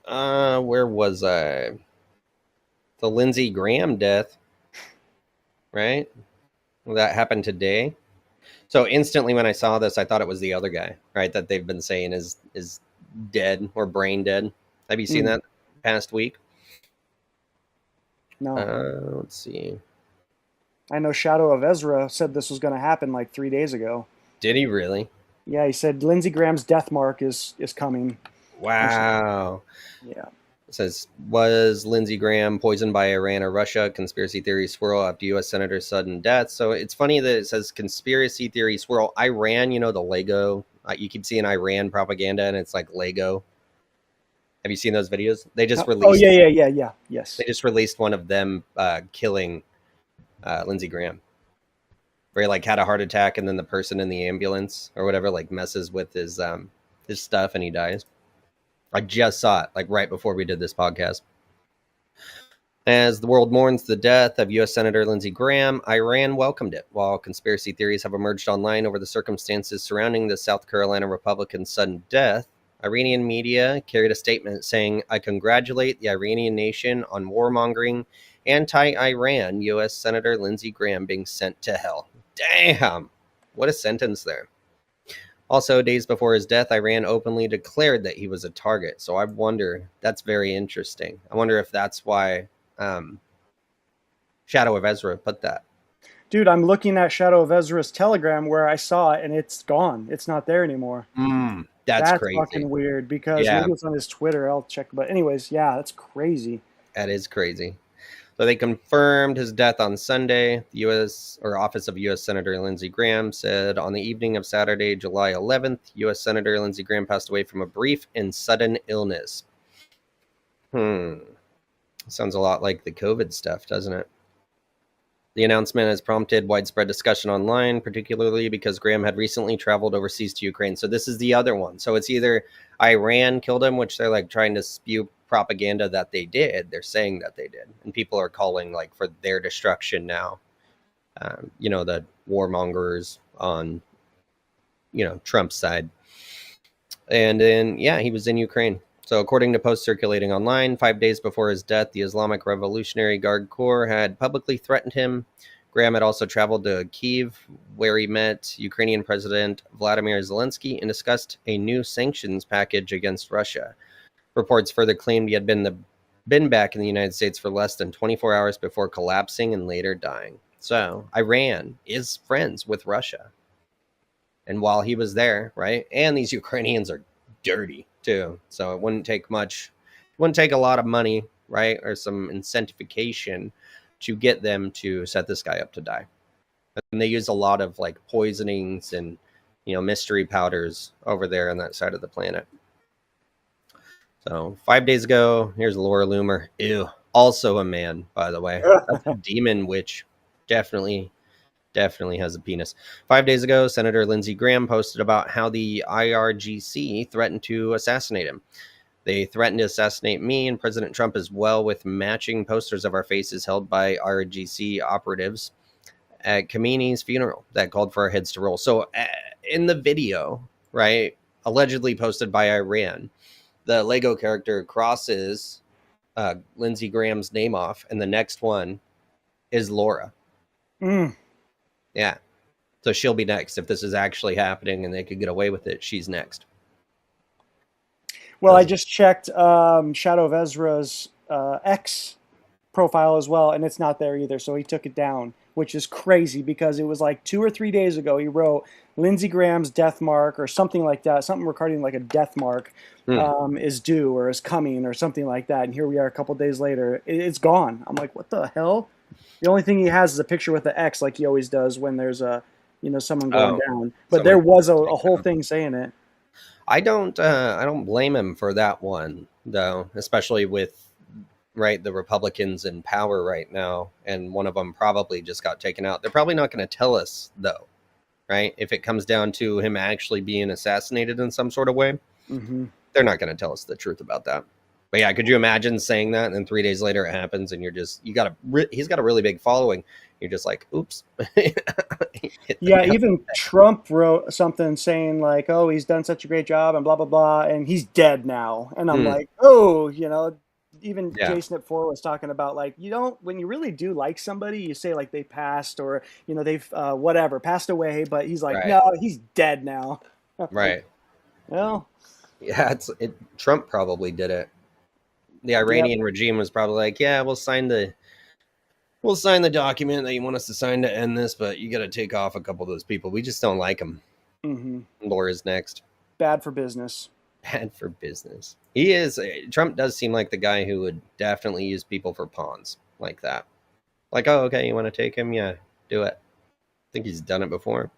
Where was I? The Lindsey Graham death, right? Well, that happened today. So instantly when I saw this, I thought it was the other guy, right? That they've been saying is dead or brain dead. Have you seen Mm, that past week? no. Let's see. I know Shadow of Ezra said this was going to happen like 3 days ago. Did he really? Yeah, he said Lindsey Graham's death mark is coming. Or Wow. yeah. It says, was Lindsey Graham poisoned by Iran or Russia? Conspiracy theory swirl after U.S. Senator's sudden death. So it's funny that it says conspiracy theory swirl. Iran, the Lego. You keep seeing Iran propaganda, and it's like Lego. Have you seen those videos? They just Oh released. yeah, yeah, yeah, yeah. They Yes. just released one of them killing Lindsey Graham, where he like had a heart attack, and then the person in the ambulance or whatever like messes with his stuff, and he dies. I just saw it like right before we did this podcast. As the world mourns the death of U.S. Senator Lindsey Graham, Iran welcomed it. While conspiracy theories have emerged online over the circumstances surrounding the South Carolina Republican's sudden death, Iranian media carried a statement saying, I congratulate the Iranian nation on warmongering anti-Iran U.S. Senator Lindsey Graham being sent to hell. Damn! What a sentence there. Also, days before his death, Iran openly declared that he was a target. So I wonder, that's very interesting. I wonder if that's why um, Shadow of Ezra put that. Dude, I'm looking at Shadow of Ezra's Telegram where I saw it and it's gone. It's not there anymore. That's That's crazy. fucking weird because Yeah, maybe it's on his Twitter. I'll check. But anyways, yeah, that's crazy. that is crazy. So they confirmed his death on Sunday. The U.S. or Office of U.S. Senator Lindsey Graham said on the evening of Saturday, July 11th, U.S. Senator Lindsey Graham passed away from a brief and sudden illness. Sounds a lot like the COVID stuff, doesn't it? The announcement has prompted widespread discussion online, particularly because Graham had recently traveled overseas to Ukraine. So this is the other one. So it's either Iran killed him, which they're like trying to spew propaganda that they did. They're saying that they did, and people are calling like for their destruction now. The warmongers on Trump's side, and then yeah, he was in Ukraine. So, according to posts circulating online, 5 days before his death, the Islamic Revolutionary Guard Corps had publicly threatened him. Graham had also traveled to Kyiv, where he met Ukrainian President Vladimir Zelensky and discussed a new sanctions package against Russia. Reports further claimed he had been back in the United States for less than 24 hours before collapsing and later dying. So, Iran is friends with Russia. And while he was there, right? And these Ukrainians are dirty too. So it wouldn't take much, it wouldn't take a lot of money, right? Or some incentivification to get them to set this guy up to die. And they use a lot of like poisonings and, mystery powders over there on that side of the planet. So 5 days ago, here's Laura Loomer. Ew. Also a man, by the way. That's a demon witch. Definitely has a penis. 5 days ago, Senator Lindsey Graham posted about how the IRGC threatened to assassinate him. They threatened to assassinate me and President Trump as well, with matching posters of our faces held by IRGC operatives at Khamenei's funeral that called for our heads to roll. So in the video, right, allegedly posted by Iran, the Lego character crosses Lindsey Graham's name off, and the next one is Laura. Mm. Yeah. So she'll be next. If this is actually happening and they could get away with it, she's next. Well, I just checked Shadow of Ezra's X profile as well, and it's not there either. So he took it down, which is crazy because it was like 2 or 3 days ago. He wrote Lindsey Graham's death mark or something like that, something regarding like a death mark is due or is coming or something like that. And here we are a couple days later. It's gone. I'm like, what the hell? The only thing he has is a picture with the X, like he always does when there's someone going down. But there was a whole thing saying it. I don't blame him for that one though, especially with the Republicans in power right now, and one of them probably just got taken out. They're probably not going to tell us though, right? If it comes down to him actually being assassinated in some sort of way, they're not going to tell us the truth about that. But yeah, could you imagine saying that and then 3 days later it happens and he's got a really big following. You're just like, oops. Yeah, even Trump wrote something saying like, "Oh, he's done such a great job," and blah blah blah, and he's dead now. And I'm like, "Oh, you know." Even Yeah. Jason at 4 was talking about like you don't when you really do like somebody, you say like they passed or you know they've whatever passed away, but he's like, Right. no, he's dead now. Right. Well, Yeah, Trump probably did it. The Iranian regime was probably like, yeah, we'll sign the document that you want us to sign to end this, but you got to take off a couple of those people. We just don't like them. mm-hmm. Laura's next. Bad for business. Bad for business. He is. Trump does seem like the guy who would definitely use people for pawns like that. Like, oh, okay, you want to take him? Yeah, do it. I think he's done it before.